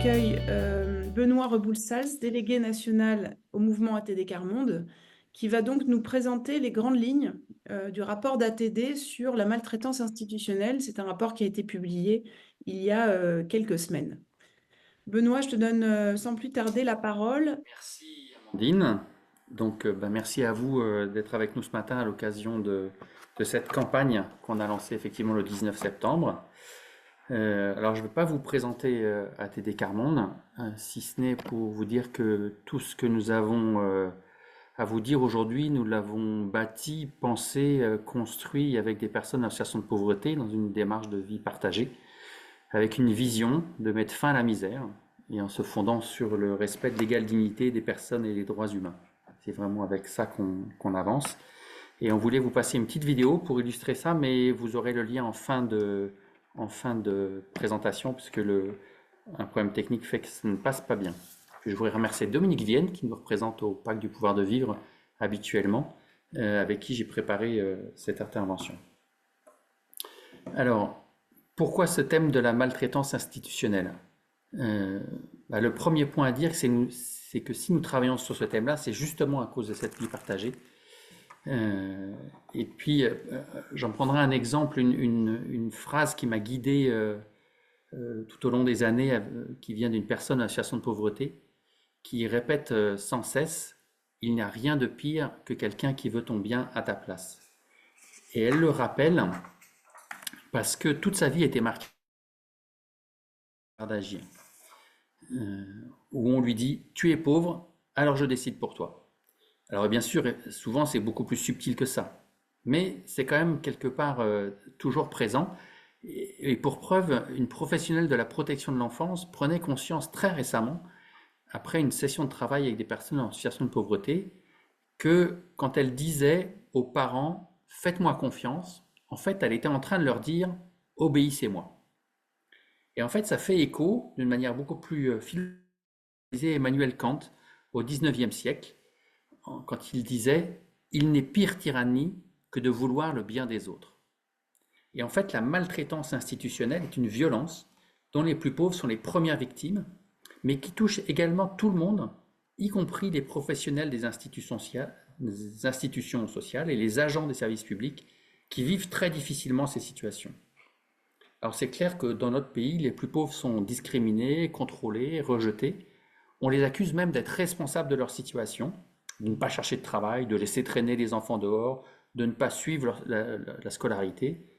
j'accueille Benoît Reboul-Sals, délégué national au mouvement ATD Quart Monde, qui va donc nous présenter les grandes lignes du rapport d'ATD sur la maltraitance institutionnelle. C'est un rapport qui a été publié il y a quelques semaines. Benoît, je te donne sans plus tarder la parole. Merci Amandine. Donc, merci à vous d'être avec nous ce matin à l'occasion de cette campagne qu'on a lancée effectivement le 19 septembre. Alors, je ne vais pas vous présenter ATD Quart Monde, si ce n'est pour vous dire que tout ce que nous avons à vous dire aujourd'hui, nous l'avons bâti, pensé, construit avec des personnes en situation de pauvreté dans une démarche de vie partagée, avec une vision de mettre fin à la misère et en se fondant sur le respect de l'égale dignité des personnes et des droits humains. C'est vraiment avec ça qu'on avance. Et on voulait vous passer une petite vidéo pour illustrer ça, mais vous aurez le lien en fin de présentation, puisque un problème technique fait que ça ne passe pas bien. Puis je voudrais remercier Dominique Vienne, qui nous représente au Pacte du pouvoir de vivre habituellement, avec qui j'ai préparé cette intervention. Alors, pourquoi ce thème de la maltraitance institutionnelle? Le premier point à dire, c'est que si nous travaillons sur ce thème-là, c'est justement à cause de cette vie partagée. Et puis, j'en prendrai un exemple, une phrase qui m'a guidé tout au long des années, qui vient d'une personne en situation de pauvreté, qui répète sans cesse: il n'y a rien de pire que quelqu'un qui veut ton bien à ta place. Et elle le rappelle parce que toute sa vie a été marquée d'agir. Où on lui dit: tu es pauvre, alors je décide pour toi. Alors bien sûr, souvent c'est beaucoup plus subtil que ça, mais c'est quand même quelque part toujours présent. Et pour preuve, une professionnelle de la protection de l'enfance prenait conscience très récemment, après une session de travail avec des personnes en situation de pauvreté, que quand elle disait aux parents « faites-moi confiance », en fait elle était en train de leur dire « obéissez-moi ». Et en fait, ça fait écho d'une manière beaucoup plus philosophique Emmanuel Kant au XIXe siècle, quand il disait « il n'est pire tyrannie que de vouloir le bien des autres ». Et en fait, la maltraitance institutionnelle est une violence dont les plus pauvres sont les premières victimes, mais qui touche également tout le monde, y compris les professionnels des institutions sociales et les agents des services publics qui vivent très difficilement ces situations. Alors c'est clair que dans notre pays, les plus pauvres sont discriminés, contrôlés, rejetés. On les accuse même d'être responsables de leur situation, de ne pas chercher de travail, de laisser traîner les enfants dehors, de ne pas suivre la scolarité.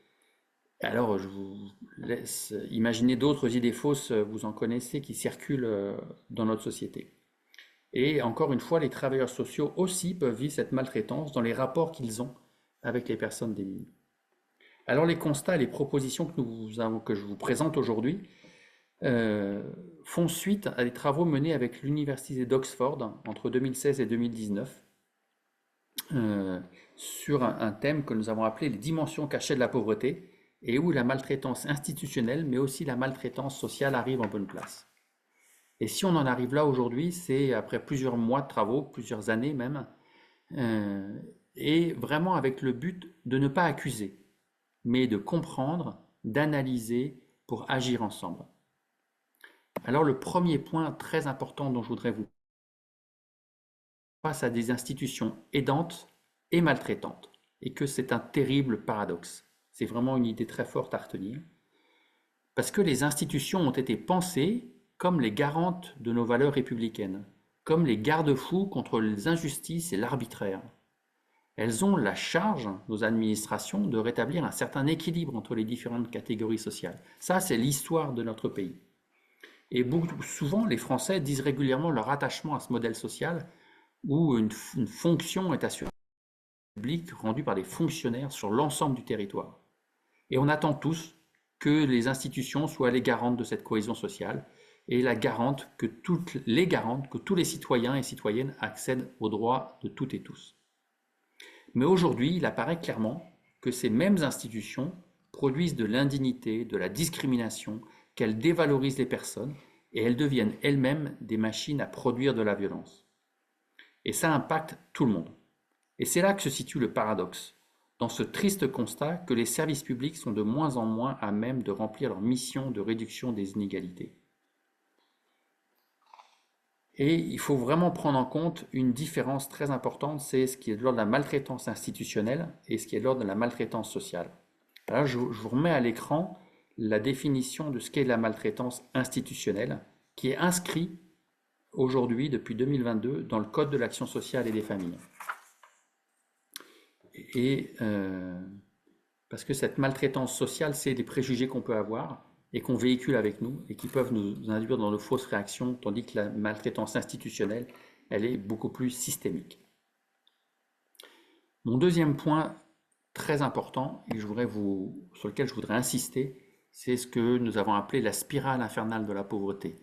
Alors je vous laisse imaginer d'autres idées fausses, vous en connaissez, qui circulent dans notre société. Et encore une fois, les travailleurs sociaux aussi peuvent vivre cette maltraitance dans les rapports qu'ils ont avec les personnes démunies. Alors les constats et les propositions que je vous présente aujourd'hui font suite à des travaux menés avec l'université d'Oxford entre 2016 et 2019 sur un thème que nous avons appelé les dimensions cachées de la pauvreté, et où la maltraitance institutionnelle mais aussi la maltraitance sociale arrive en bonne place. Et si on en arrive là aujourd'hui, c'est après plusieurs mois de travaux, plusieurs années même, et vraiment avec le but de ne pas accuser, mais de comprendre, d'analyser pour agir ensemble. Alors le premier point très important dont je voudrais vous face à des institutions aidantes et maltraitantes, et que c'est un terrible paradoxe. C'est vraiment une idée très forte à retenir, parce que les institutions ont été pensées comme les garantes de nos valeurs républicaines, comme les garde-fous contre les injustices et l'arbitraire. Elles ont la charge, nos administrations, de rétablir un certain équilibre entre les différentes catégories sociales. Ça, c'est l'histoire de notre pays. Et souvent, les Français disent régulièrement leur attachement à ce modèle social où une fonction est assurée publique rendue par des fonctionnaires sur l'ensemble du territoire. Et on attend tous que les institutions soient les garantes de cette cohésion sociale et que tous les citoyens et citoyennes accèdent aux droits de toutes et tous. Mais aujourd'hui, il apparaît clairement que ces mêmes institutions produisent de l'indignité, de la discrimination, qu'elles dévalorisent les personnes et elles deviennent elles-mêmes des machines à produire de la violence. Et ça impacte tout le monde. Et c'est là que se situe le paradoxe, dans ce triste constat que les services publics sont de moins en moins à même de remplir leur mission de réduction des inégalités. Et il faut vraiment prendre en compte une différence très importante, c'est ce qui est de l'ordre de la maltraitance institutionnelle et ce qui est de l'ordre de la maltraitance sociale. Alors je vous remets à l'écran la définition de ce qu'est la maltraitance institutionnelle, qui est inscrit aujourd'hui, depuis 2022, dans le Code de l'action sociale et des familles. Et parce que cette maltraitance sociale, c'est des préjugés qu'on peut avoir et qu'on véhicule avec nous et qui peuvent nous induire dans de fausses réactions, tandis que la maltraitance institutionnelle, elle est beaucoup plus systémique. Mon deuxième point très important et sur lequel je voudrais insister, c'est ce que nous avons appelé la spirale infernale de la pauvreté.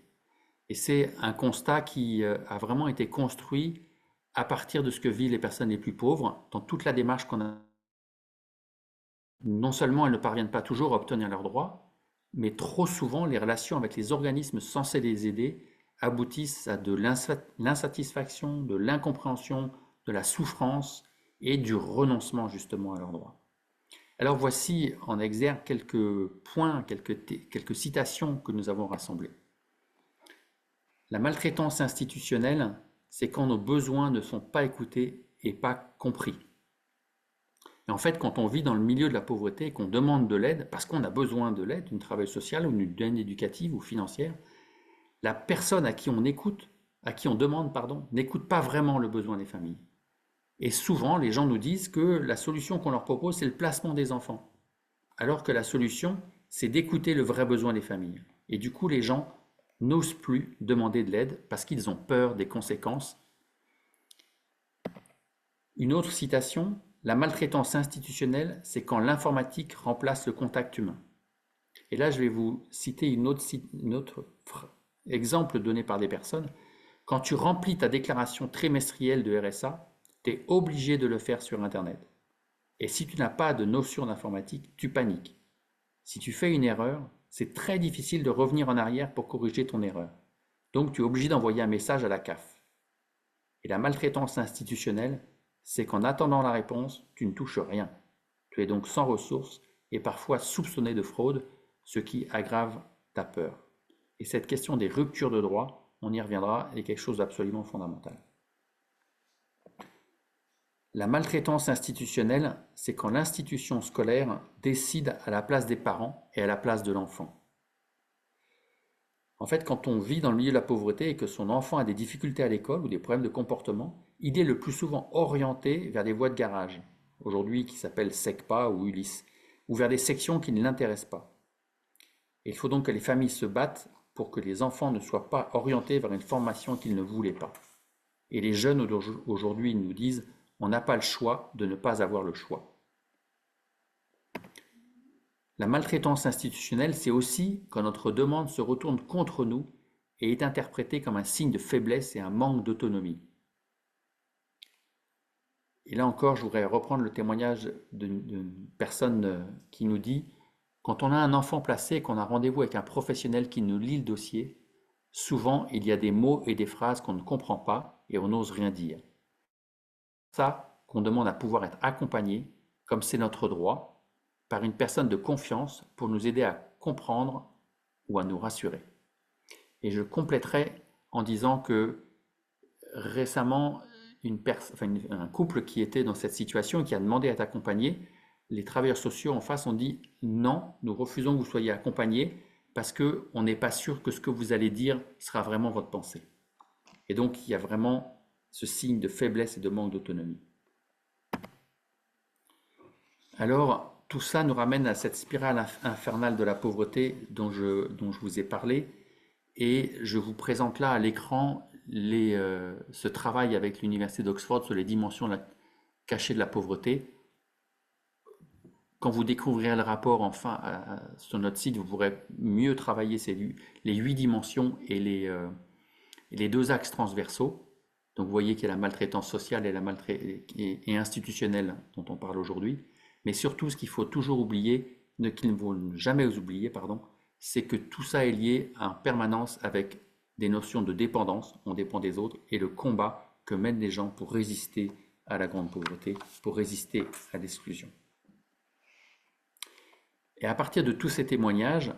Et c'est un constat qui a vraiment été construit à partir de ce que vivent les personnes les plus pauvres dans toute la démarche qu'on a. Non seulement elles ne parviennent pas toujours à obtenir leurs droits, mais trop souvent les relations avec les organismes censés les aider aboutissent à de l'insatisfaction, de l'incompréhension, de la souffrance et du renoncement justement à leurs droits. Alors voici en exergue quelques points, quelques citations que nous avons rassemblées. La maltraitance institutionnelle, c'est quand nos besoins ne sont pas écoutés et pas compris. Et en fait, quand on vit dans le milieu de la pauvreté et qu'on demande de l'aide, parce qu'on a besoin de l'aide, d'une travail social ou d'une aide éducative ou financière, la personne à qui on écoute, à qui on demande, pardon, n'écoute pas vraiment le besoin des familles. Et souvent, les gens nous disent que la solution qu'on leur propose, c'est le placement des enfants. Alors que la solution, c'est d'écouter le vrai besoin des familles. Et du coup, les gens n'osent plus demander de l'aide parce qu'ils ont peur des conséquences. Une autre citation, la maltraitance institutionnelle, c'est quand l'informatique remplace le contact humain. Et là, je vais vous citer un autre exemple donné par des personnes. Quand tu remplis ta déclaration trimestrielle de RSA, tu es obligé de le faire sur Internet. Et si tu n'as pas de notion d'informatique, tu paniques. Si tu fais une erreur, c'est très difficile de revenir en arrière pour corriger ton erreur. Donc tu es obligé d'envoyer un message à la CAF. Et la maltraitance institutionnelle, c'est qu'en attendant la réponse, tu ne touches rien. Tu es donc sans ressources et parfois soupçonné de fraude, ce qui aggrave ta peur. Et cette question des ruptures de droit, on y reviendra, est quelque chose d'absolument fondamental. La maltraitance institutionnelle, c'est quand l'institution scolaire décide à la place des parents et à la place de l'enfant. En fait, quand on vit dans le milieu de la pauvreté et que son enfant a des difficultés à l'école ou des problèmes de comportement, il est le plus souvent orienté vers des voies de garage, aujourd'hui qui s'appellent SECPA ou ULIS, ou vers des sections qui ne l'intéressent pas. Et il faut donc que les familles se battent pour que les enfants ne soient pas orientés vers une formation qu'ils ne voulaient pas. Et les jeunes aujourd'hui nous disent « on n'a pas le choix de ne pas avoir le choix ». La maltraitance institutionnelle, c'est aussi quand notre demande se retourne contre nous et est interprétée comme un signe de faiblesse et un manque d'autonomie. Et là encore, je voudrais reprendre le témoignage d'une personne qui nous dit « Quand on a un enfant placé et qu'on a rendez-vous avec un professionnel qui nous lit le dossier, souvent il y a des mots et des phrases qu'on ne comprend pas et on n'ose rien dire. C'est ça qu'on demande à pouvoir être accompagné, comme c'est notre droit, par une personne de confiance pour nous aider à comprendre ou à nous rassurer. » Et je compléterai en disant que récemment, un couple qui était dans cette situation et qui a demandé à être accompagné, les travailleurs sociaux en face ont dit non, nous refusons que vous soyez accompagnés parce qu'on n'est pas sûr que ce que vous allez dire sera vraiment votre pensée. Et donc, il y a vraiment ce signe de faiblesse et de manque d'autonomie. Alors, tout ça nous ramène à cette spirale infernale de la pauvreté dont je vous ai parlé. Et je vous présente là à l'écran ce travail avec l'Université d'Oxford sur les dimensions cachées de la pauvreté. Quand vous découvrirez le rapport enfin sur notre site, vous pourrez mieux travailler les 8 dimensions et les 2 axes transversaux. Donc vous voyez qu'il y a la maltraitance sociale et institutionnelle dont on parle aujourd'hui. Mais surtout, ce qu'il faut toujours oublier, qu'il ne faut jamais oublier, c'est que tout ça est lié en permanence avec des notions de dépendance, on dépend des autres, et le combat que mènent les gens pour résister à la grande pauvreté, pour résister à l'exclusion. Et à partir de tous ces témoignages,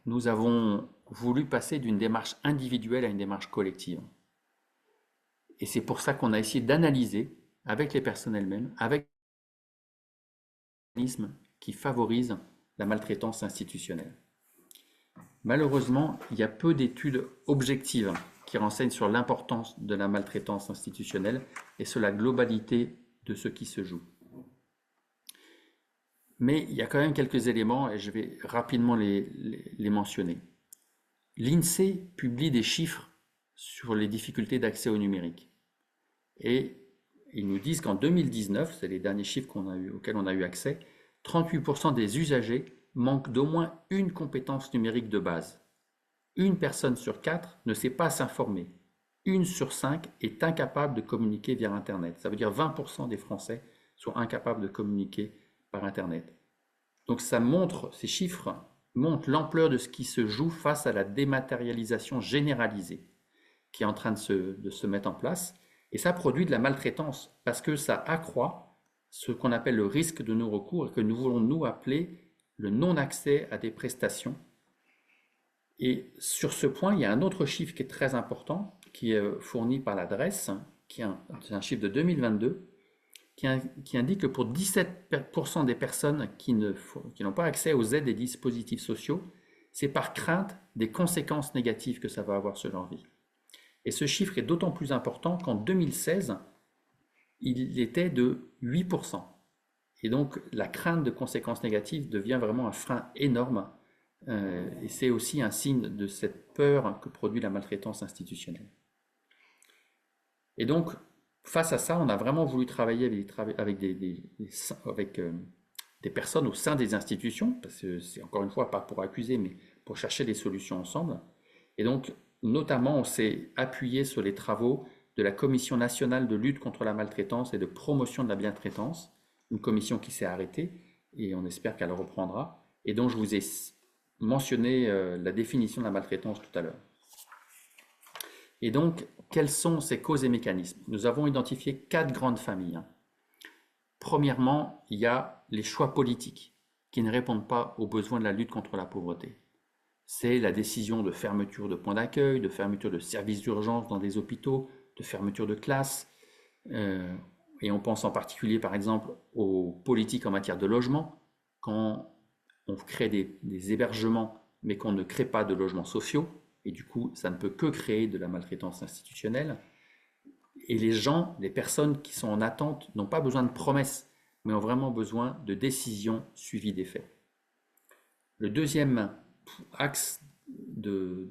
nous avons voulu passer d'une démarche individuelle à une démarche collective. Et c'est pour ça qu'on a essayé d'analyser avec les personnes elles-mêmes, avec les mécanismes qui favorisent la maltraitance institutionnelle. Malheureusement, il y a peu d'études objectives qui renseignent sur l'importance de la maltraitance institutionnelle et sur la globalité de ce qui se joue. Mais il y a quand même quelques éléments et je vais rapidement les mentionner. L'INSEE publie des chiffres sur les difficultés d'accès au numérique. Et ils nous disent qu'en 2019, c'est les derniers chiffres auxquels on a eu accès, 38% des usagers manquent d'au moins une compétence numérique de base. Une personne sur 4 ne sait pas s'informer. Une sur 5 est incapable de communiquer via Internet. Ça veut dire 20% des Français sont incapables de communiquer par Internet. Donc ces chiffres montrent l'ampleur de ce qui se joue face à la dématérialisation généralisée qui est en train de se mettre en place. Et ça produit de la maltraitance parce que ça accroît ce qu'on appelle le risque de non-recours et que nous voulons nous appeler le non-accès à des prestations. Et sur ce point, il y a un autre chiffre qui est très important, qui est fourni par l'adresse, qui est un chiffre de 2022, qui indique que pour 17% des personnes qui n'ont pas accès aux aides des dispositifs sociaux, c'est par crainte des conséquences négatives que ça va avoir sur leur vie. Et ce chiffre est d'autant plus important qu'en 2016, il était de 8%. Et donc la crainte de conséquences négatives devient vraiment un frein énorme. Et c'est aussi un signe de cette peur que produit la maltraitance institutionnelle. Et donc, face à ça, on a vraiment voulu travailler avec des personnes au sein des institutions, parce que c'est encore une fois pas pour accuser, mais pour chercher des solutions ensemble. Et donc, notamment, on s'est appuyé sur les travaux de la Commission nationale de lutte contre la maltraitance et de promotion de la bientraitance, une commission qui s'est arrêtée, et on espère qu'elle reprendra, et dont je vous ai mentionné la définition de la maltraitance tout à l'heure. Et donc, quelles sont ces causes et mécanismes? Nous avons identifié 4 grandes familles. Premièrement, il y a les choix politiques qui ne répondent pas aux besoins de la lutte contre la pauvreté. C'est la décision de fermeture de points d'accueil, de fermeture de services d'urgence dans des hôpitaux, de fermeture de classes. Et on pense en particulier, par exemple, aux politiques en matière de logement. Quand on crée des hébergements, mais qu'on ne crée pas de logements sociaux, et du coup, ça ne peut que créer de la maltraitance institutionnelle. Et les personnes qui sont en attente n'ont pas besoin de promesses, mais ont vraiment besoin de décisions suivies des faits. Le deuxième axe de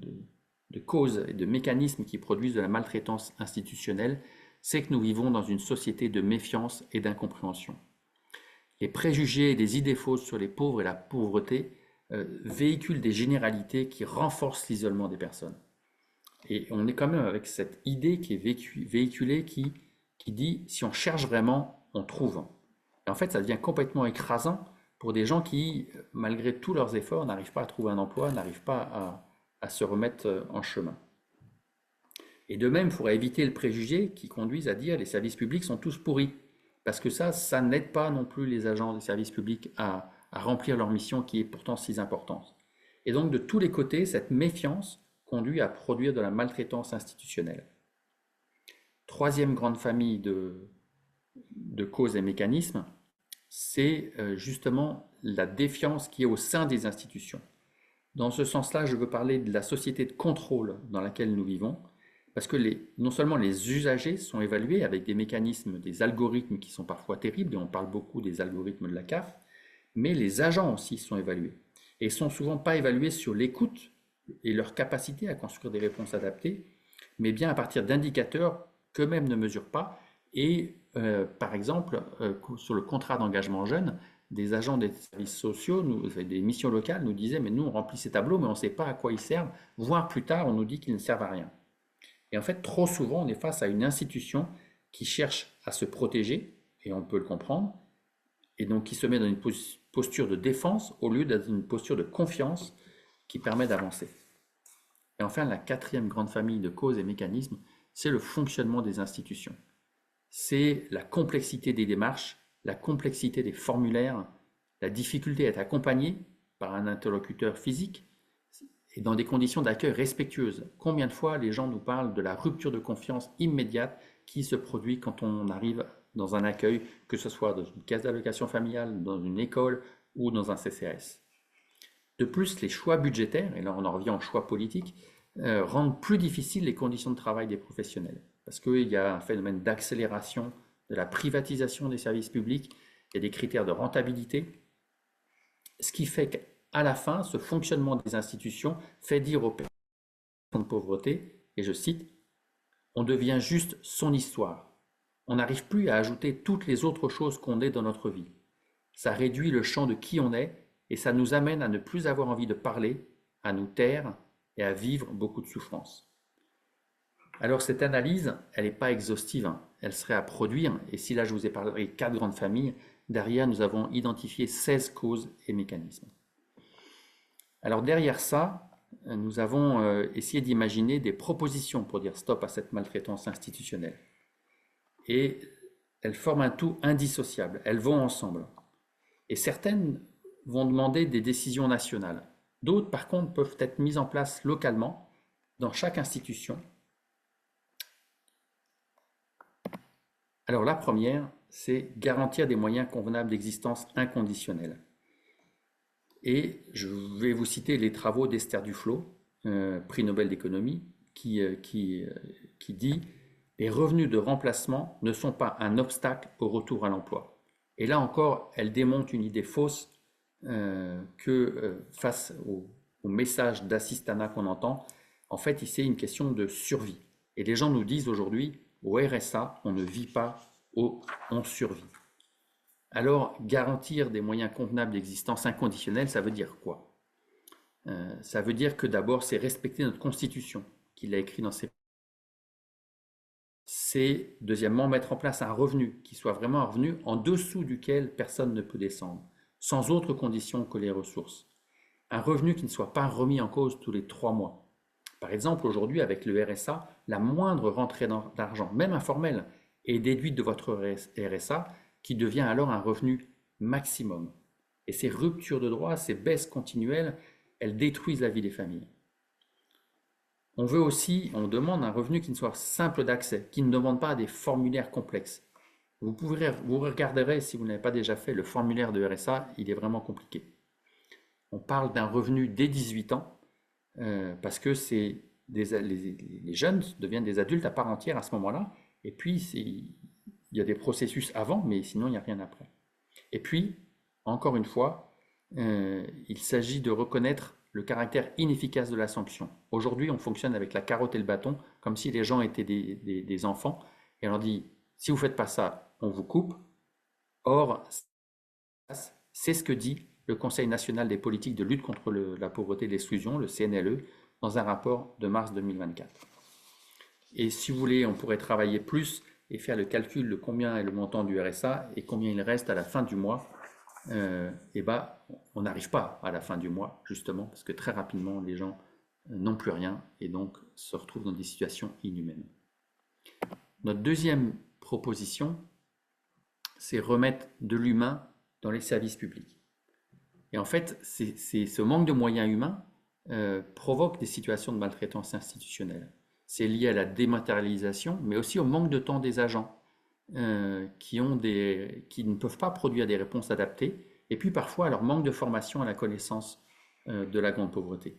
causes et de mécanismes qui produisent de la maltraitance institutionnelle, c'est que nous vivons dans une société de méfiance et d'incompréhension. Les préjugés et des idées fausses sur les pauvres et la pauvreté véhiculent des généralités qui renforcent l'isolement des personnes. Et on est quand même avec cette idée qui est véhiculée qui dit si on cherche vraiment, on trouve. Et en fait, ça devient complètement écrasant pour des gens qui, malgré tous leurs efforts, n'arrivent pas à trouver un emploi, n'arrivent pas à se remettre en chemin. Et de même, il faudrait éviter le préjugé qui conduise à dire les services publics sont tous pourris. Parce que ça n'aide pas non plus les agents des services publics à remplir leur mission qui est pourtant si importante. Et donc, de tous les côtés, cette méfiance conduit à produire de la maltraitance institutionnelle. Troisième grande famille de causes et mécanismes, c'est justement la défiance qui est au sein des institutions. Dans ce sens-là, je veux parler de la société de contrôle dans laquelle nous vivons, parce que non seulement les usagers sont évalués avec des mécanismes, des algorithmes qui sont parfois terribles, et on parle beaucoup des algorithmes de la CAF, mais les agents aussi sont évalués. Et ils ne sont souvent pas évalués sur l'écoute et leur capacité à construire des réponses adaptées, mais bien à partir d'indicateurs qu'eux-mêmes ne mesurent pas. Et par exemple, sur le contrat d'engagement jeune, des agents des services sociaux, des missions locales nous disaient mais nous on remplit ces tableaux mais on ne sait pas à quoi ils servent, voire plus tard on nous dit qu'ils ne servent à rien. Et en fait trop souvent on est face à une institution qui cherche à se protéger, et on peut le comprendre, et donc qui se met dans une posture de défense au lieu d'être dans une posture de confiance qui permet d'avancer. Et enfin, la quatrième grande famille de causes et mécanismes, c'est le fonctionnement des institutions. C'est la complexité des démarches, la complexité des formulaires, la difficulté à être accompagné par un interlocuteur physique et dans des conditions d'accueil respectueuses. Combien de fois les gens nous parlent de la rupture de confiance immédiate qui se produit quand on arrive dans un accueil, que ce soit dans une caisse d'allocation familiale, dans une école ou dans un CCAS. De plus, les choix budgétaires, et là on en revient aux choix politiques, rendent plus difficiles les conditions de travail des professionnels. Parce qu'il y a un phénomène d'accélération de la privatisation des services publics, il y a des critères de rentabilité, ce qui fait qu'à la fin, ce fonctionnement des institutions fait dire aux personnes de pauvreté, et je cite, on devient juste son histoire. On n'arrive plus à ajouter toutes les autres choses qu'on est dans notre vie. Ça réduit le champ de qui on est et ça nous amène à ne plus avoir envie de parler, à nous taire et à vivre beaucoup de souffrance. Alors cette analyse, elle n'est pas exhaustive, hein. Elle serait à produire, et si là je vous ai parlé de 4 grandes familles, derrière nous avons identifié 16 causes et mécanismes. Alors derrière ça, nous avons essayé d'imaginer des propositions pour dire stop à cette maltraitance institutionnelle. Et elles forment un tout indissociable, elles vont ensemble. Et certaines vont demander des décisions nationales. D'autres, par contre, peuvent être mises en place localement dans chaque institution. Alors la première, c'est garantir des moyens convenables d'existence inconditionnels. Et je vais vous citer les travaux d'Esther Duflo, prix Nobel d'économie, qui dit « Les revenus de remplacement ne sont pas un obstacle au retour à l'emploi ». Et là encore, elle démonte une idée fausse que face au message d'assistanat qu'on entend, en fait, c'est une question de survie. Et les gens nous disent aujourd'hui, au RSA, on ne vit pas, on survit. Alors, garantir des moyens convenables d'existence inconditionnelle, ça veut dire quoi? Ça veut dire que d'abord, c'est respecter notre Constitution, qu'il a écrit dans ses... C'est, deuxièmement, mettre en place un revenu qui soit vraiment un revenu en dessous duquel personne ne peut descendre, sans autre condition que les ressources. Un revenu qui ne soit pas remis en cause tous les 3 mois. Par exemple, aujourd'hui, avec le RSA, la moindre rentrée d'argent, même informelle, est déduite de votre RSA, qui devient alors un revenu maximum. Et ces ruptures de droits, ces baisses continuelles, elles détruisent la vie des familles. On veut aussi, on demande un revenu qui ne soit simple d'accès, qui ne demande pas des formulaires complexes. Vous regarderez, si vous n'avez pas déjà fait le formulaire de RSA, il est vraiment compliqué. On parle d'un revenu dès 18 ans, parce que les jeunes deviennent des adultes à part entière à ce moment-là, et puis il y a des processus avant, mais sinon il n'y a rien après. Et puis, encore une fois, il s'agit de reconnaître le caractère inefficace de la sanction. Aujourd'hui, on fonctionne avec la carotte et le bâton, comme si les gens étaient des enfants, et on leur dit, si vous ne faites pas ça, on vous coupe. Or, c'est ce que dit le Conseil national des politiques de lutte contre la pauvreté et l'exclusion, le CNLE, dans un rapport de mars 2024. Et si vous voulez, on pourrait travailler plus et faire le calcul de combien est le montant du RSA et combien il reste à la fin du mois. Et ben, on n'arrive pas à la fin du mois, justement, parce que très rapidement, les gens n'ont plus rien et donc se retrouvent dans des situations inhumaines. Notre deuxième proposition, c'est remettre de l'humain dans les services publics. Et en fait, ce manque de moyens humains provoque des situations de maltraitance institutionnelle. C'est lié à la dématérialisation, mais aussi au manque de temps des agents qui ne peuvent pas produire des réponses adaptées, et puis parfois à leur manque de formation à la connaissance de la grande pauvreté.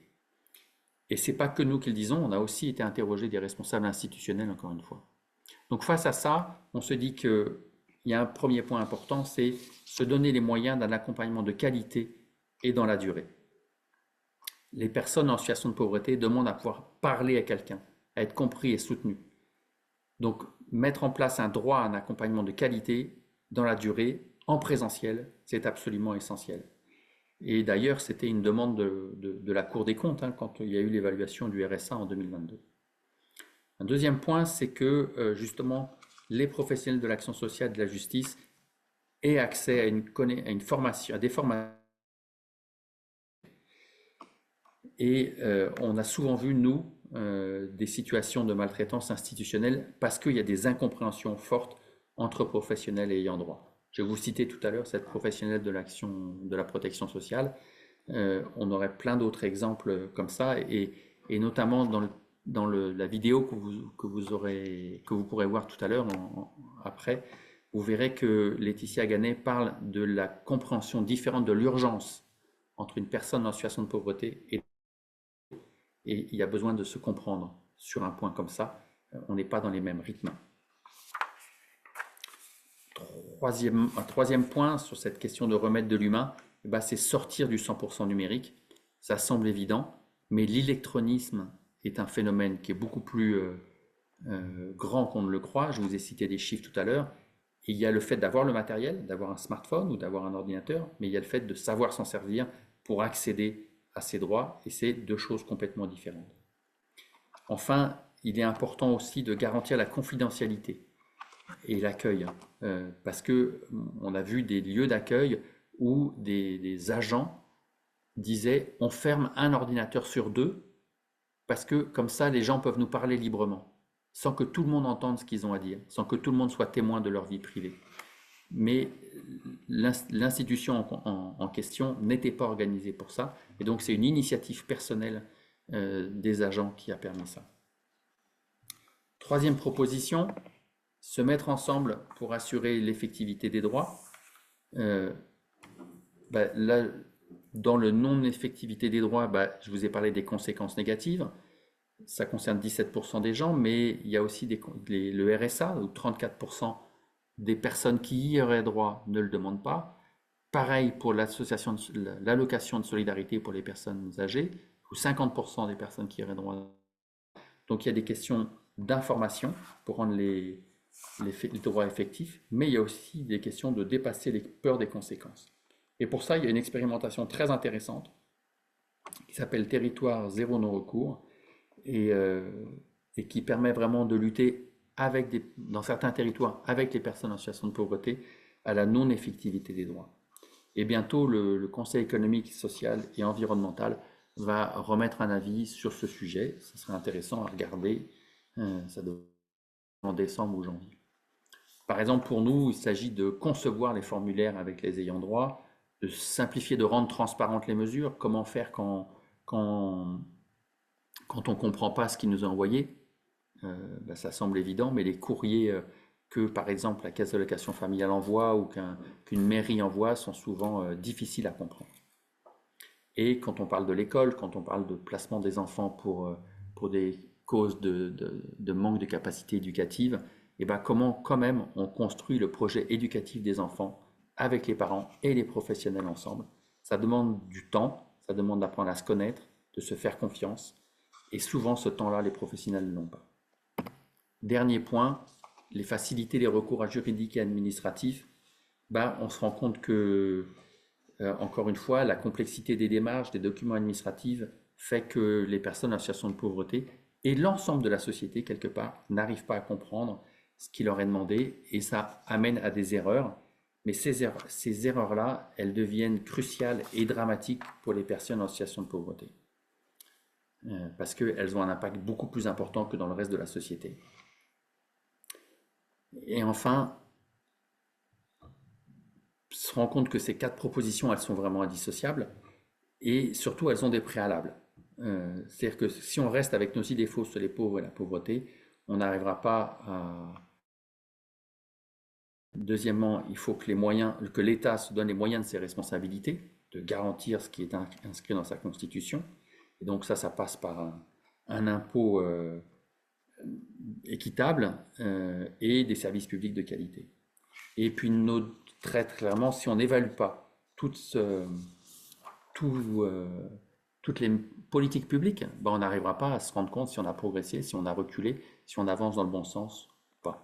Et ce n'est pas que nous qui le disons, on a aussi été interrogé des responsables institutionnels, encore une fois. Donc face à ça, on se dit qu'il y a un premier point important, c'est se donner les moyens d'un accompagnement de qualité et dans la durée. Les personnes en situation de pauvreté demandent à pouvoir parler à quelqu'un, à être compris et soutenu. Donc, mettre en place un droit à un accompagnement de qualité dans la durée, en présentiel, c'est absolument essentiel. Et d'ailleurs, c'était une demande de la Cour des comptes quand il y a eu l'évaluation du RSA en 2022. Un deuxième point, c'est que justement, les professionnels de l'action sociale et de la justice aient accès à une formation, à des formations. Et on a souvent vu, nous, des situations de maltraitance institutionnelle parce qu'il y a des incompréhensions fortes entre professionnels et ayants droit. Je vais vous citer tout à l'heure cette professionnelle de la protection sociale. On aurait plein d'autres exemples comme ça, et notamment la vidéo que vous pourrez voir tout à l'heure, après, vous verrez que Laetitia Ganet parle de la compréhension différente de l'urgence entre une personne en situation de pauvreté et il y a besoin de se comprendre sur un point comme ça. On n'est pas dans les mêmes rythmes. Un troisième point sur cette question de remettre de l'humain, c'est sortir du 100% numérique. Ça semble évident, mais l'électronisme est un phénomène qui est beaucoup plus grand qu'on ne le croit. Je vous ai cité des chiffres tout à l'heure. Il y a le fait d'avoir le matériel, d'avoir un smartphone ou d'avoir un ordinateur, mais il y a le fait de savoir s'en servir pour accéder à ces droits, et c'est deux choses complètement différentes. Enfin, il est important aussi de garantir la confidentialité et l'accueil, parce que on a vu des lieux d'accueil où des agents disaient on ferme un ordinateur sur deux parce que comme ça les gens peuvent nous parler librement sans que tout le monde entende ce qu'ils ont à dire, sans que tout le monde soit témoin de leur vie privée. Mais l'institution en question n'était pas organisée pour ça, et donc c'est une initiative personnelle des agents qui a permis ça. Troisième proposition, se mettre ensemble pour assurer l'effectivité des droits. Là, dans le non-effectivité des droits, je vous ai parlé des conséquences négatives. Ça concerne 17% des gens, mais il y a aussi le RSA, où 34% des personnes qui y auraient droit ne le demandent pas. Pareil pour l'allocation de solidarité pour les personnes âgées, où 50% des personnes qui y auraient droit. Donc il y a des questions d'information pour rendre les droits effectifs, mais il y a aussi des questions de dépasser les peurs des conséquences. Et pour ça, il y a une expérimentation très intéressante qui s'appelle Territoire zéro non-recours et qui permet vraiment de lutter dans certains territoires avec les personnes en situation de pauvreté à la non-effectivité des droits. Et bientôt, le Conseil économique, social et environnemental va remettre un avis sur ce sujet. Ce serait intéressant à regarder. Ça doit être en décembre ou janvier. Par exemple, pour nous, il s'agit de concevoir les formulaires avec les ayants droit, de simplifier, de rendre transparentes les mesures. Comment faire quand on ne comprend pas ce qu'ils nous a envoyé. Ça semble évident, mais les courriers que, par exemple, la caisse d'allocation familiale envoie ou qu'une mairie envoie sont souvent difficiles à comprendre. Et quand on parle de l'école, quand on parle de placement des enfants pour des causes de manque de capacité éducative, comment quand même on construit le projet éducatif des enfants avec les parents et les professionnels ensemble. Ça demande du temps, ça demande d'apprendre à se connaître, de se faire confiance, et souvent ce temps-là, les professionnels ne l'ont pas. Dernier point, les facilités des recours à juridiques et administratifs. On se rend compte que, encore une fois, la complexité des démarches, des documents administratifs fait que les personnes en situation de pauvreté et l'ensemble de la société, quelque part, n'arrivent pas à comprendre ce qui leur est demandé et ça amène à des erreurs. Mais ces erreurs-là, elles deviennent cruciales et dramatiques pour les personnes en situation de pauvreté. Parce qu'elles ont un impact beaucoup plus important que dans le reste de la société. Et enfin, se rend compte que ces 4 propositions, elles sont vraiment indissociables et surtout, elles ont des préalables. C'est-à-dire que si on reste avec nos idées fausses sur les pauvres et la pauvreté, on n'arrivera pas à... Deuxièmement, il faut que l'État se donne les moyens de ses responsabilités, de garantir ce qui est inscrit dans sa Constitution. Et donc ça passe par un impôt équitable et des services publics de qualité. Et puis très clairement, si on n'évalue pas toutes les politiques publiques, on n'arrivera pas à se rendre compte si on a progressé, si on a reculé, si on avance dans le bon sens ou pas.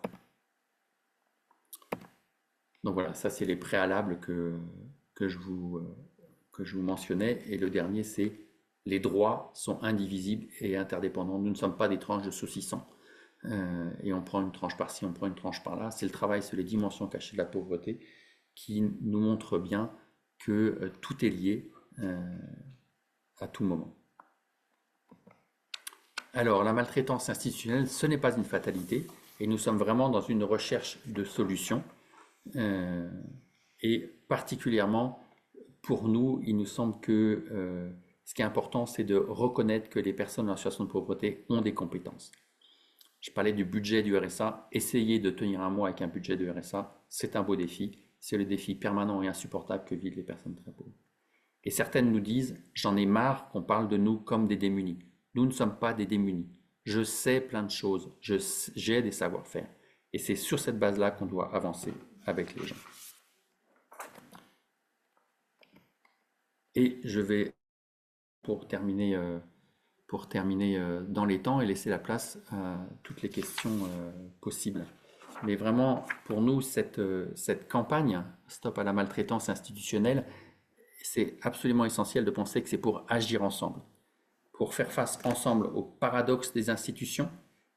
Donc voilà, ça c'est les préalables que je vous mentionnais. Et le dernier, c'est les droits sont indivisibles et interdépendants. Nous ne sommes pas des tranches de saucisson. Et on prend une tranche par-ci, on prend une tranche par-là. C'est le travail sur les dimensions cachées de la pauvreté qui nous montre bien que tout est lié à tout moment. Alors, la maltraitance institutionnelle, ce n'est pas une fatalité et nous sommes vraiment dans une recherche de solutions. Et particulièrement, pour nous, il nous semble que Ce qui est important, c'est de reconnaître que les personnes en situation de pauvreté ont des compétences. Je parlais du budget du RSA. Essayer de tenir un mois avec un budget de RSA, c'est un beau défi. C'est le défi permanent et insupportable que vivent les personnes très pauvres. Et certaines nous disent, j'en ai marre qu'on parle de nous comme des démunis. Nous ne sommes pas des démunis. Je sais plein de choses, j'ai des savoir-faire. Et c'est sur cette base-là qu'on doit avancer avec les gens. Et je vais, pour terminer, dans les temps et laisser la place à toutes les questions possibles. Mais vraiment, pour nous, cette campagne Stop à la maltraitance institutionnelle, c'est absolument essentiel de penser que c'est pour agir ensemble, pour faire face ensemble au paradoxe des institutions.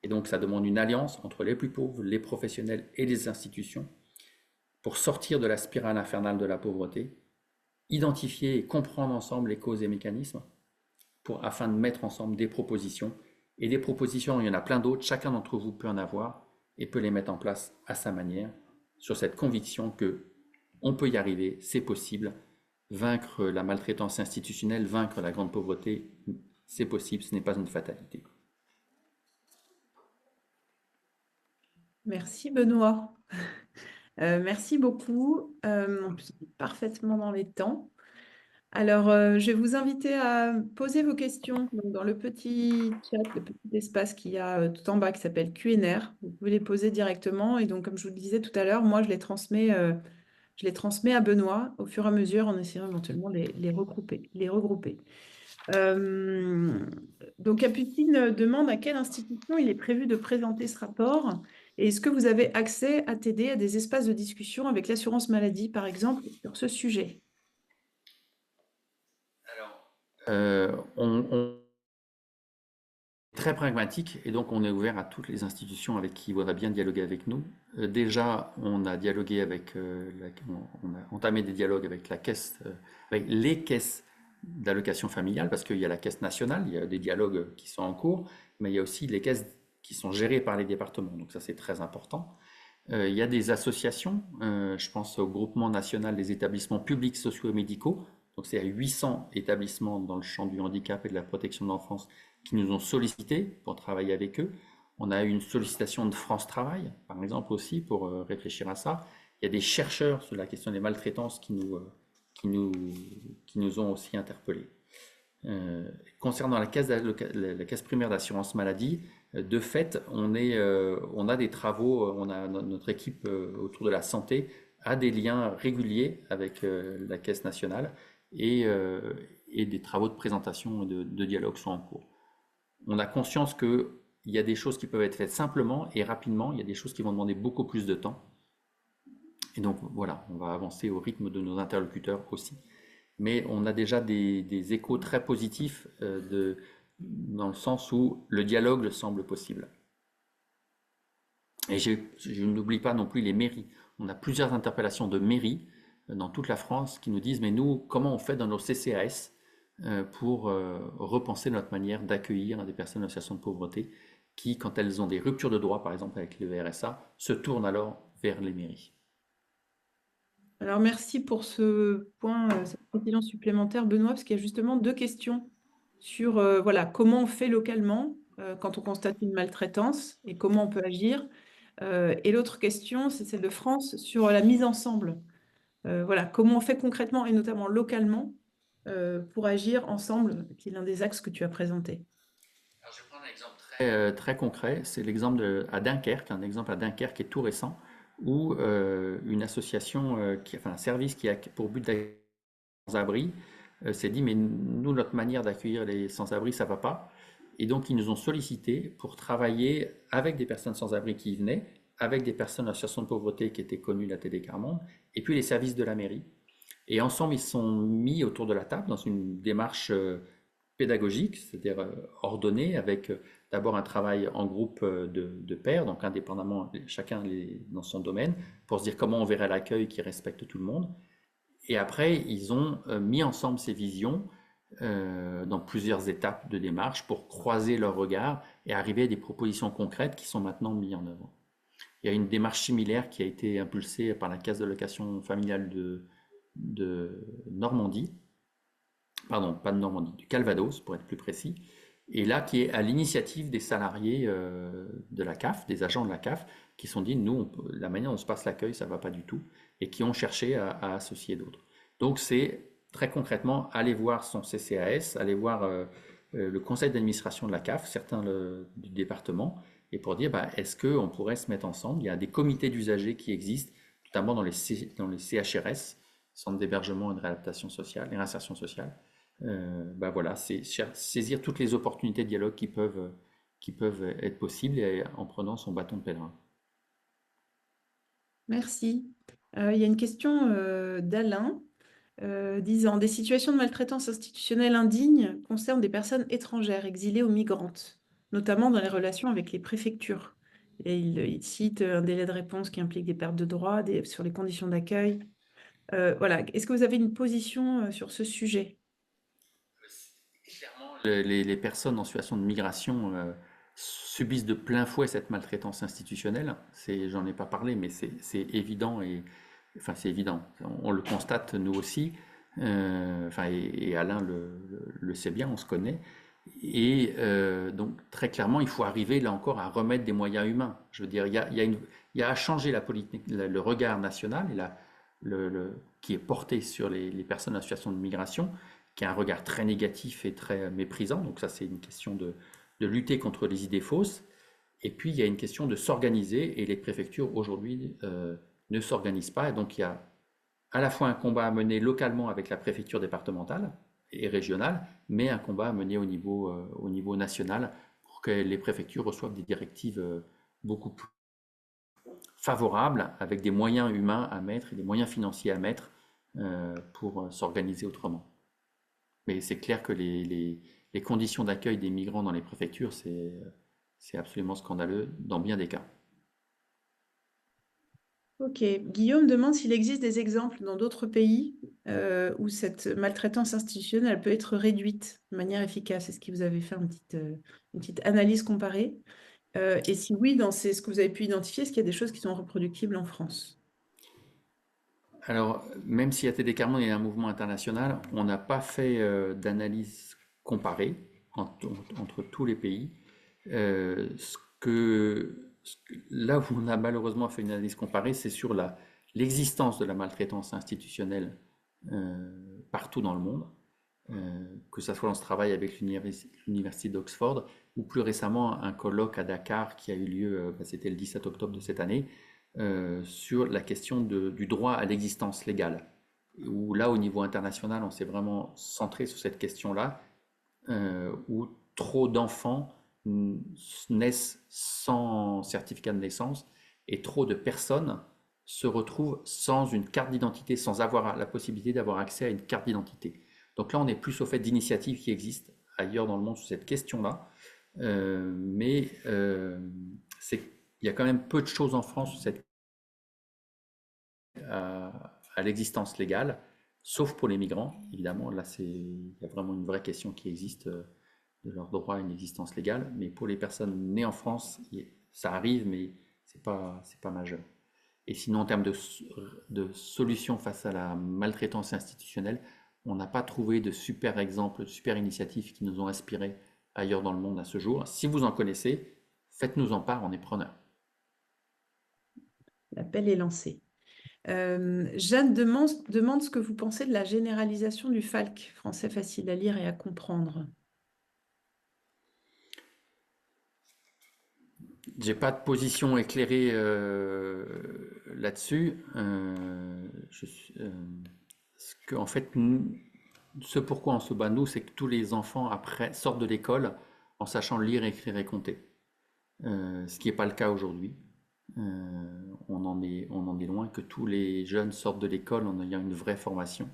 Et donc, ça demande une alliance entre les plus pauvres, les professionnels et les institutions pour sortir de la spirale infernale de la pauvreté, identifier et comprendre ensemble les causes et mécanismes afin de mettre ensemble des propositions. Et des propositions, il y en a plein d'autres, chacun d'entre vous peut en avoir et peut les mettre en place à sa manière, sur cette conviction que on peut y arriver, c'est possible. Vaincre la maltraitance institutionnelle, vaincre la grande pauvreté, c'est possible, ce n'est pas une fatalité. Merci Benoît. Merci beaucoup. En plus, on est parfaitement dans les temps. Alors, je vais vous inviter à poser vos questions donc, dans le petit chat, le petit espace qu'il y a tout en bas qui s'appelle Q&R. Vous pouvez les poser directement. Et donc, comme je vous le disais tout à l'heure, moi, je les transmets à Benoît au fur et à mesure en essayant éventuellement les regrouper. Donc, Capucine demande à quelle institution il est prévu de présenter ce rapport et est-ce que vous avez accès à TD à des espaces de discussion avec l'assurance maladie, par exemple, sur ce sujet? On est très pragmatique et donc on est ouvert à toutes les institutions avec qui voudraient bien dialoguer avec nous. Déjà, on a dialogué on a entamé des dialogues avec la caisse, avec les caisses d'allocation familiale, parce qu'il y a la caisse nationale, il y a des dialogues qui sont en cours, mais il y a aussi les caisses qui sont gérées par les départements. Donc ça, c'est très important. Il y a des associations, je pense au groupement national des établissements publics sociaux et médicaux, donc c'est à 800 établissements dans le champ du handicap et de la protection de l'enfance qui nous ont sollicités pour travailler avec eux. On a eu une sollicitation de France Travail, par exemple aussi, pour réfléchir à ça. Il y a des chercheurs sur la question des maltraitances qui nous ont aussi interpellés. Concernant la caisse primaire d'assurance maladie, de fait, on a des travaux, notre équipe autour de la santé a des liens réguliers avec la caisse nationale et des travaux de présentation et de dialogue sont en cours. On a conscience qu'il y a des choses qui peuvent être faites simplement et rapidement, il y a des choses qui vont demander beaucoup plus de temps. Et donc voilà, on va avancer au rythme de nos interlocuteurs aussi. Mais on a déjà des échos très positifs dans le sens où le dialogue semble possible. Et je n'oublie pas non plus les mairies. On a plusieurs interpellations de mairies dans toute la France qui nous disent, mais nous, comment on fait dans nos CCAS pour repenser notre manière d'accueillir des personnes en situation de pauvreté qui, quand elles ont des ruptures de droit, par exemple avec le RSA, se tournent alors vers les mairies. Alors, merci pour ce point, cette précision supplémentaire, Benoît, parce qu'il y a justement deux questions sur voilà, comment on fait localement quand on constate une maltraitance et comment on peut agir. Et l'autre question, c'est celle de France sur la mise ensemble. Voilà, comment on fait concrètement et notamment localement pour agir ensemble, qui est l'un des axes que tu as présenté. Alors, je vais prendre un exemple très concret. C'est l'exemple à Dunkerque, un exemple à Dunkerque qui est tout récent, où une association, enfin un service qui a pour but d'accueillir les sans-abri s'est dit, mais nous, notre manière d'accueillir les sans-abri, ça va pas. Et donc, ils nous ont sollicité pour travailler avec des personnes sans-abri qui y venaient, avec des personnes en situation de pauvreté qui étaient connues de la TD Carmonde, et puis les services de la mairie. Et ensemble, ils se sont mis autour de la table dans une démarche pédagogique, c'est-à-dire ordonnée, avec d'abord un travail en groupe de pairs, donc indépendamment, chacun dans son domaine, pour se dire comment on verrait l'accueil qui respecte tout le monde. Et après, ils ont mis ensemble ces visions dans plusieurs étapes de démarche pour croiser leurs regards et arriver à des propositions concrètes qui sont maintenant mises en œuvre. Il y a une démarche similaire qui a été impulsée par la Caisse d'allocation familiale de Normandie, pardon, pas de Normandie, du Calvados pour être plus précis, et là qui est à l'initiative des salariés de la CAF, des agents de la CAF, qui se sont dit, nous, la manière dont on se passe l'accueil, ça ne va pas du tout, et qui ont cherché à associer d'autres. Donc c'est très concrètement aller voir son CCAS, aller voir le conseil d'administration de la CAF, certains du département, et pour dire, bah, est-ce qu'on pourrait se mettre ensemble? Il y a des comités d'usagers qui existent, notamment dans les CHRS, centres d'hébergement et de réadaptation sociale, et réinsertion sociale. Bah voilà, c'est saisir toutes les opportunités de dialogue qui peuvent être possibles et en prenant son bâton de pèlerin. Merci. Il y a une question d'Alain disant des situations de maltraitance institutionnelle indignes concernent des personnes étrangères, exilées ou migrantes, notamment dans les relations avec les préfectures. Et il cite un délai de réponse qui implique des pertes de droits, sur les conditions d'accueil. Voilà. Est-ce que vous avez une position sur ce sujet? Les personnes en situation de migration subissent de plein fouet cette maltraitance institutionnelle. J'en ai pas parlé, mais c'est évident enfin c'est évident. On le constate nous aussi. Enfin et Alain le sait bien, on se connaît. Et donc très clairement, il faut arriver là encore à remettre des moyens humains. Je veux dire, il y a à changer la politique, le regard national qui est porté sur les personnes en situation de migration, qui a un regard très négatif et très méprisant. Donc ça, c'est une question de lutter contre les idées fausses. Et puis, il y a une question de s'organiser. Et les préfectures, aujourd'hui, ne s'organisent pas. Et donc, il y a à la fois un combat à mener localement avec la préfecture départementale et régionale, mais un combat à mener au niveau national pour que les préfectures reçoivent des directives beaucoup plus favorables, avec des moyens humains à mettre et des moyens financiers à mettre pour s'organiser autrement. Mais c'est clair que les conditions d'accueil des migrants dans les préfectures, c'est absolument scandaleux dans bien des cas. Ok. Guillaume demande s'il existe des exemples dans d'autres pays où cette maltraitance institutionnelle elle peut être réduite de manière efficace. Est-ce que vous avez fait une petite analyse comparée? Et si oui, dans ce que vous avez pu identifier, est-ce qu'il y a des choses qui sont reproductibles en France? Alors, même si ATD Carmon est un mouvement international, on n'a pas fait d'analyse comparée entre tous les pays. Là où on a malheureusement fait une analyse comparée, c'est sur l'existence de la maltraitance institutionnelle partout dans le monde, que ce soit dans ce travail avec l'université d'Oxford ou plus récemment un colloque à Dakar qui a eu lieu, c'était le 17 octobre de cette année, sur la question du droit à l'existence légale. Où là, au niveau international, on s'est vraiment centré sur cette question-là, où trop d'enfants naissent sans certificat de naissance et trop de personnes se retrouvent sans une carte d'identité, sans avoir la possibilité d'avoir accès à une carte d'identité. Donc là, on est plus au fait d'initiatives qui existent ailleurs dans le monde sur cette question-là, mais il y a quand même peu de choses en France sur à l'existence légale, sauf pour les migrants, évidemment. Là, il y a vraiment une vraie question qui existe de leur droit à une existence légale. Mais pour les personnes nées en France, ça arrive, mais c'est pas majeur. Et sinon, en termes de solutions face à la maltraitance institutionnelle, on n'a pas trouvé de super exemples, de super initiatives qui nous ont inspiré ailleurs dans le monde à ce jour. Si vous en connaissez, faites-nous en part, on est preneurs. L'appel est lancé. Jeanne demande ce que vous pensez de la généralisation du FALC, français facile à lire et à comprendre. J'ai pas de position éclairée là-dessus. En fait, ce pourquoi on se bat nous, c'est que tous les enfants après sortent de l'école en sachant lire, écrire et compter. Ce qui n'est pas le cas aujourd'hui. On en est loin que tous les jeunes sortent de l'école en ayant une vraie formation,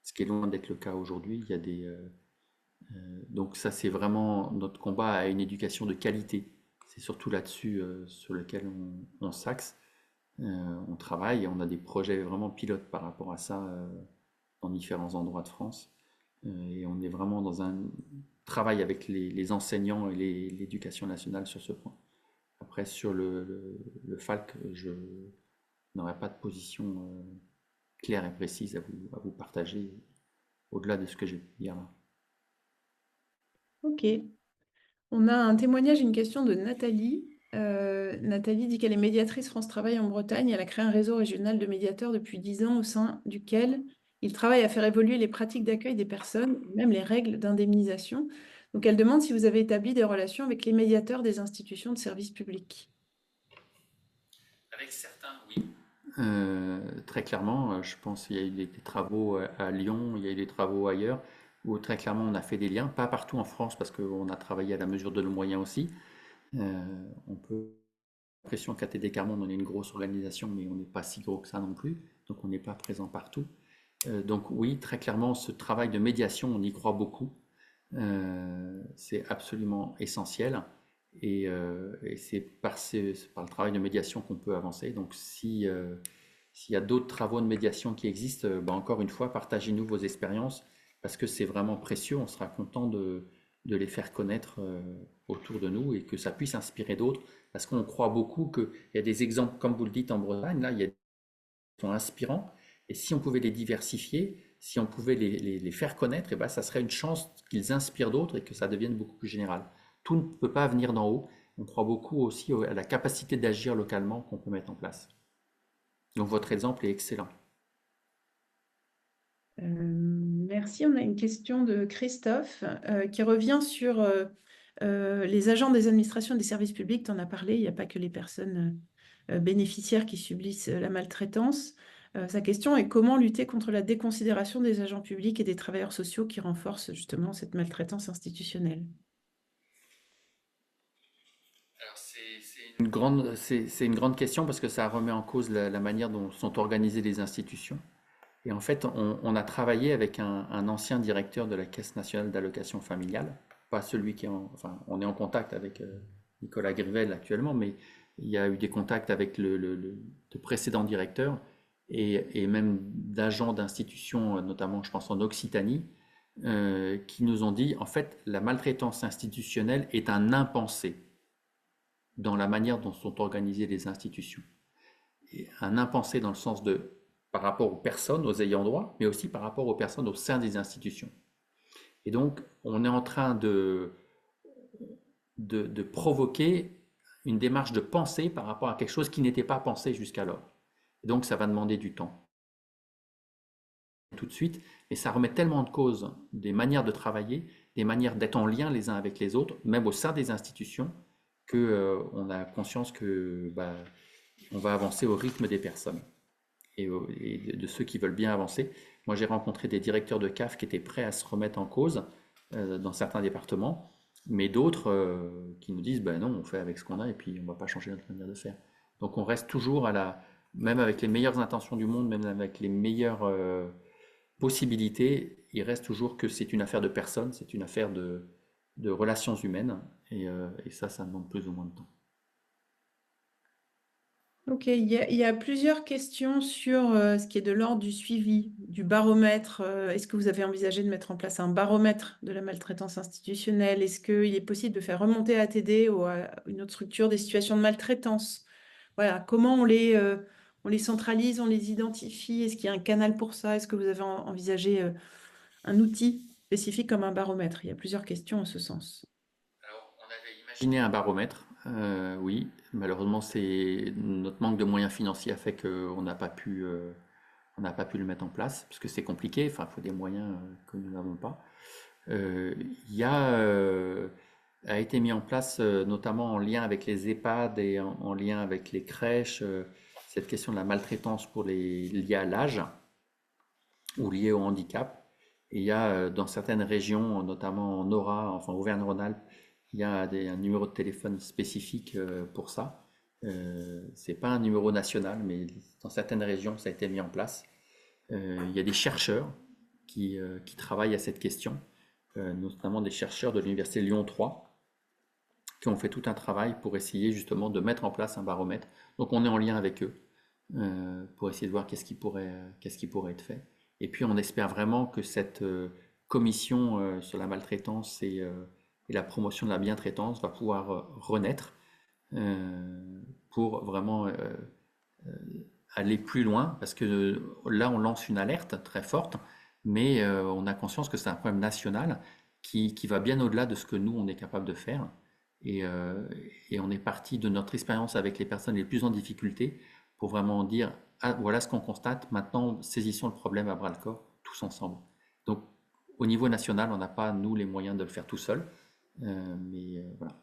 ce qui est loin d'être le cas aujourd'hui. Il y a donc ça, c'est vraiment notre combat à une éducation de qualité. C'est surtout là-dessus sur lequel on s'axe. On travaille et on a des projets vraiment pilotes par rapport à ça dans différents endroits de France. Et on est vraiment dans un travail avec les enseignants et l'éducation nationale sur ce point. Après, sur le FALC, je n'aurais pas de position claire et précise à vous partager au-delà de ce que j'ai dit hier là. Ok. On a un témoignage, une question de Nathalie. Nathalie dit qu'elle est médiatrice France Travail en Bretagne. Elle a créé un réseau régional de médiateurs depuis 10 ans au sein duquel il travaille à faire évoluer les pratiques d'accueil des personnes, même les règles d'indemnisation. Donc elle demande si vous avez établi des relations avec les médiateurs des institutions de services publics. Avec certains, oui. Très clairement, je pense qu'il y a eu des travaux à Lyon, il y a eu des travaux ailleurs, où très clairement on a fait des liens, pas partout en France parce qu'on a travaillé à la mesure de nos moyens aussi. On peut l'impression qu'à TD Carmonde, on est une grosse organisation, mais on n'est pas si gros que ça non plus, donc on n'est pas présent partout. Donc oui, très clairement, ce travail de médiation, on y croit beaucoup. C'est absolument essentiel et c'est par le travail de médiation qu'on peut avancer. Donc s'il y a d'autres travaux de médiation qui existent, ben encore une fois, partagez-nous vos expériences parce que c'est vraiment précieux. On sera content de les faire connaître autour de nous et que ça puisse inspirer d'autres parce qu'on croit beaucoup qu'il y a des exemples, comme vous le dites en Bretagne, là, il y a des qui sont inspirants et si on pouvait les diversifier, si on pouvait les faire connaître, et ben, ça serait une chance qu'ils inspirent d'autres et que ça devienne beaucoup plus général. Tout ne peut pas venir d'en haut. On croit beaucoup aussi à la capacité d'agir localement qu'on peut mettre en place. Donc votre exemple est excellent. Merci. On a une question de Christophe qui revient sur les agents des administrations et des services publics. Tu en as parlé, il n'y a pas que les personnes bénéficiaires qui subissent la maltraitance. Sa question est comment lutter contre la déconsidération des agents publics et des travailleurs sociaux qui renforcent justement cette maltraitance institutionnelle. Alors c'est une grande question parce que ça remet en cause la manière dont sont organisées les institutions. Et en fait, on a travaillé avec un ancien directeur de la Caisse nationale d'allocation familiale, pas celui qui est enfin, on est en contact avec Nicolas Grivel actuellement, mais il y a eu des contacts avec le précédent directeur et même d'agents d'institutions, notamment je pense en Occitanie, qui nous ont dit, en fait, la maltraitance institutionnelle est un impensé dans la manière dont sont organisées les institutions. Et un impensé dans le sens de par rapport aux personnes, aux ayants droit, mais aussi par rapport aux personnes au sein des institutions. Et donc, on est en train de provoquer une démarche de pensée par rapport à quelque chose qui n'était pas pensé jusqu'alors. Et donc, ça va demander du temps tout de suite, et ça remet tellement de cause des manières de travailler, des manières d'être en lien les uns avec les autres, même au sein des institutions, que on a conscience que bah, on va avancer au rythme des personnes et de ceux qui veulent bien avancer. Moi, j'ai rencontré des directeurs de CAF qui étaient prêts à se remettre en cause dans certains départements, mais d'autres qui nous disent, ben non, on fait avec ce qu'on a et puis on ne va pas changer notre manière de faire. Donc on reste toujours même avec les meilleures intentions du monde, même avec les meilleures possibilités, il reste toujours que c'est une affaire de personnes, c'est une affaire de relations humaines, et ça demande plus ou moins de temps. Ok, il y a plusieurs questions sur ce qui est de l'ordre du suivi, du baromètre. Est-ce que vous avez envisagé de mettre en place un baromètre de la maltraitance institutionnelle? Est-ce qu'il est possible de faire remonter à ATD ou à une autre structure des situations de maltraitance? Voilà, comment on les centralise, on les identifie? Est-ce qu'il y a un canal pour ça? Est-ce que vous avez envisagé un outil spécifique comme un baromètre? Il y a plusieurs questions en ce sens. Alors, on avait imaginé un baromètre, oui. Malheureusement, c'est notre manque de moyens financiers a fait on n'a pas pu le mettre en place, parce que c'est compliqué, enfin, il faut des moyens que nous n'avons pas. Il y a a été mis en place, notamment en lien avec les EHPAD et en lien avec les crèches, cette question de la maltraitance pour les liés à l'âge ou liés au handicap. Et il y a dans certaines régions, notamment en Nora, enfin Auvergne-Rhône-Alpes, il y a un numéro de téléphone spécifique pour ça. C'est pas un numéro national, mais dans certaines régions, ça a été mis en place. Il y a des chercheurs qui travaillent à cette question, notamment des chercheurs de l'Université Lyon 3, qui ont fait tout un travail pour essayer justement de mettre en place un baromètre. Donc on est en lien avec eux pour essayer de voir qu'est-ce qui pourrait être fait. Et puis on espère vraiment que cette commission sur la maltraitance et la promotion de la bientraitance va pouvoir renaître pour vraiment aller plus loin, parce que là on lance une alerte très forte, mais on a conscience que c'est un problème national qui va bien au-delà de ce que nous, on est capable de faire. Et, et on est parti de notre expérience avec les personnes les plus en difficulté pour vraiment dire, ah, voilà ce qu'on constate, maintenant saisissons le problème à bras le corps, tous ensemble. Donc, au niveau national, on n'a pas, nous, les moyens de le faire tout seul, voilà.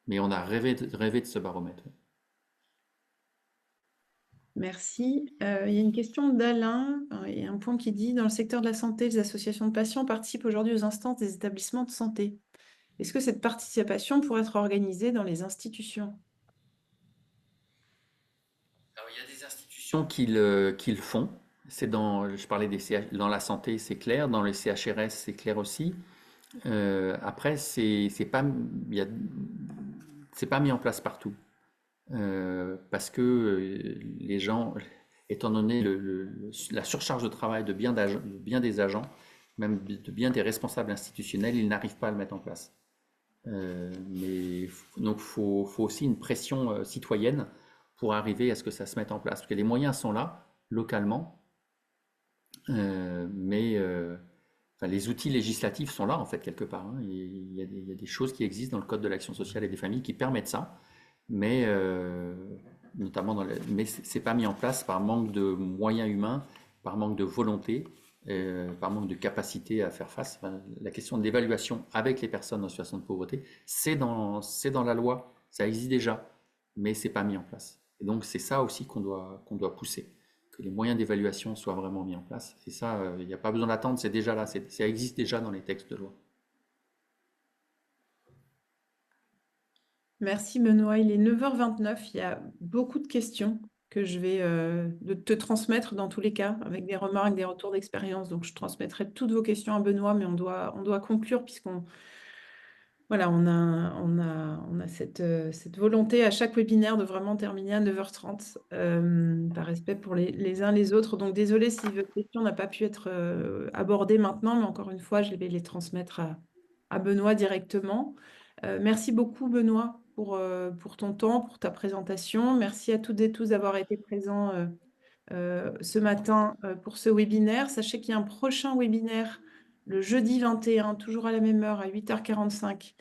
Mais on a rêvé de ce baromètre. Merci. Il y a une question d'Alain. Il y a un point qui dit, dans le secteur de la santé, les associations de patients participent aujourd'hui aux instances des établissements de santé. Est-ce que cette participation pourrait être organisée dans les institutions? Alors, il y a des institutions qui le font. Je parlais des dans la santé, c'est clair. Dans les CHRS, c'est clair aussi. Après, c'est pas, c'est pas mis en place partout. Parce que les gens, étant donné la surcharge de travail de bien des agents, même de bien des responsables institutionnels, ils n'arrivent pas à le mettre en place. Donc, faut aussi une pression citoyenne pour arriver à ce que ça se mette en place. Parce que les moyens sont là, localement, enfin, les outils législatifs sont là, en fait, quelque part, hein. Il y a des choses qui existent dans le Code de l'action sociale et des familles qui permettent ça, mais notamment mais c'est pas mis en place par manque de moyens humains, par manque de volonté, par manque de capacité à faire face. Enfin, la question de l'évaluation avec les personnes en situation de pauvreté, c'est dans la loi, ça existe déjà, mais c'est pas mis en place. Et donc c'est ça aussi qu'on doit pousser, que les moyens d'évaluation soient vraiment mis en place. Et ça, il n'y a pas besoin d'attendre, c'est déjà là, ça existe déjà dans les textes de loi. Merci Benoît. Il est 9h29. Il y a beaucoup de questions que je vais te transmettre dans tous les cas, avec des remarques, des retours d'expérience. Donc, je transmettrai toutes vos questions à Benoît, mais on doit conclure puisqu'on voilà, on a cette volonté à chaque webinaire de vraiment terminer à 9h30 par respect pour les uns les autres. Donc, désolé si votre question n'a pas pu être abordée maintenant, mais encore une fois, je vais les transmettre à Benoît directement. Merci beaucoup, Benoît, pour ton temps, pour ta présentation. Merci à toutes et tous d'avoir été présents ce matin pour ce webinaire. Sachez qu'il y a un prochain webinaire le jeudi 21, toujours à la même heure, à 8h45.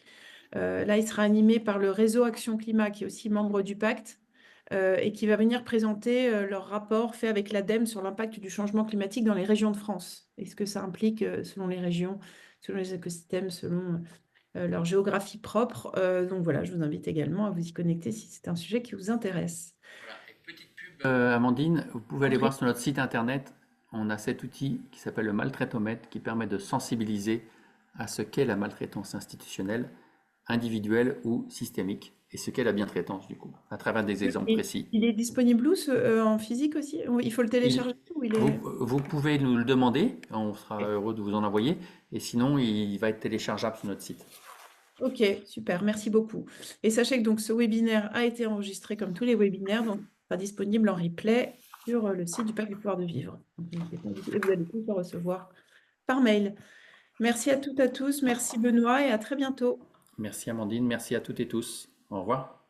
Là, il sera animé par le réseau Action Climat, qui est aussi membre du pacte, et qui va venir présenter leur rapport fait avec l'ADEME sur l'impact du changement climatique dans les régions de France. Et ce que ça implique selon les régions, selon les écosystèmes, selon leur géographie propre. Donc voilà, je vous invite également à vous y connecter si c'est un sujet qui vous intéresse. Voilà. Et petite pub, Amandine, vous pouvez aller voir sur notre site internet, on a cet outil qui s'appelle le maltraitomètre qui permet de sensibiliser à ce qu'est la maltraitance institutionnelle, individuelle ou systémique, et ce qu'est la bientraitance du coup, à travers des exemples Et précis. il est disponible où en physique aussi? Il faut le Il- télécharger ou il est... vous pouvez nous le demander, on sera heureux de vous en envoyer, et sinon il va être téléchargeable sur notre site. Ok, super, merci beaucoup. Et sachez que donc ce webinaire a été enregistré comme tous les webinaires, donc il sera disponible en replay sur le site du Pacte du pouvoir de vivre. Donc, n'hésitez pas, et vous allez tous le recevoir par mail. Merci à toutes et à tous, merci Benoît et à très bientôt. Merci Amandine, merci à toutes et tous. Au revoir.